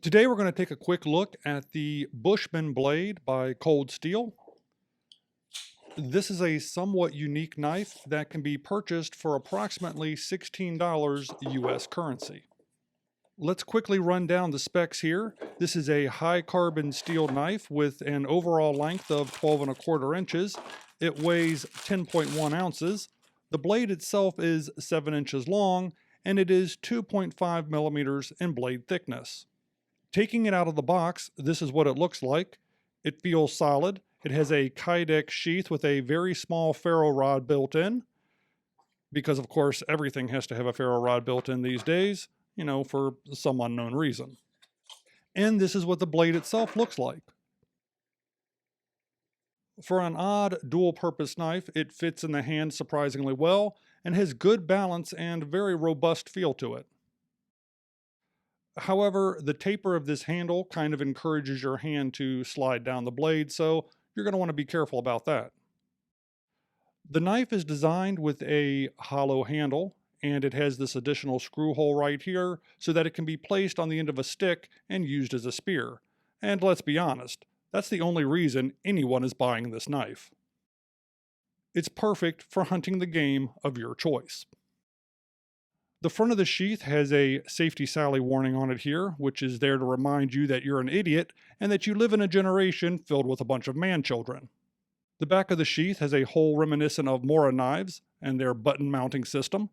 Today we're going to take a quick look at the Bushman blade by Cold Steel. This is a somewhat unique knife that can be purchased for approximately $16 US currency. Let's quickly run down the specs here. This is a high carbon steel knife with an overall length of 12¼ inches. It weighs 10.1 ounces. The blade itself is 7 inches long and it is 2.5 millimeters in blade thickness. Taking it out of the box, this is what it looks like. It feels solid. It has a Kydex sheath with a very small ferro rod built in, because of course everything has to have a ferro rod built in these days, for some unknown reason. And this is what the blade itself looks like. For an odd dual-purpose knife, it fits in the hand surprisingly well and has good balance and very robust feel to it. However, the taper of this handle kind of encourages your hand to slide down the blade, so you're going to want to be careful about that. The knife is designed with a hollow handle, and it has this additional screw hole right here so that it can be placed on the end of a stick and used as a spear. And let's be honest, that's the only reason anyone is buying this knife. It's perfect for hunting the game of your choice. The front of the sheath has a Safety Sally warning on it here, which is there to remind you that you're an idiot and that you live in a generation filled with a bunch of man-children. The back of the sheath has a hole reminiscent of Mora knives and their button mounting system.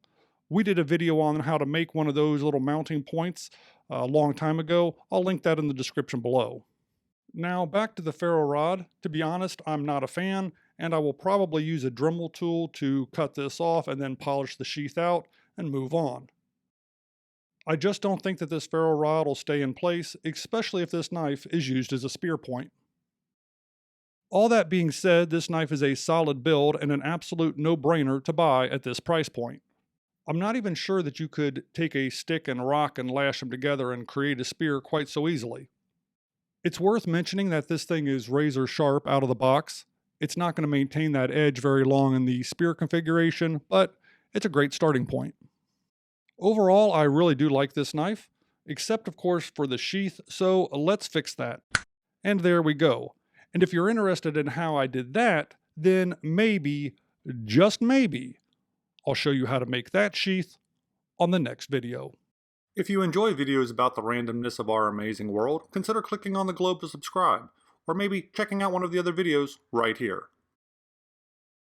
We did a video on how to make one of those little mounting points a long time ago. I'll link that in the description below. Now back to the ferro rod. To be honest, I'm not a fan, and I will probably use a Dremel tool to cut this off and then polish the sheath out and move on. I just don't think that this ferro rod will stay in place, especially if this knife is used as a spear point. All that being said, this knife is a solid build and an absolute no-brainer to buy at this price point. I'm not even sure that you could take a stick and rock and lash them together and create a spear quite so easily. It's worth mentioning that this thing is razor sharp out of the box. It's not going to maintain that edge very long in the spear configuration, but it's a great starting point. Overall, I really do like this knife, except of course for the sheath, so let's fix that. And there we go. And if you're interested in how I did that, then maybe, just maybe, I'll show you how to make that sheath on the next video. If you enjoy videos about the randomness of our amazing world, consider clicking on the globe to subscribe, or maybe checking out one of the other videos right here.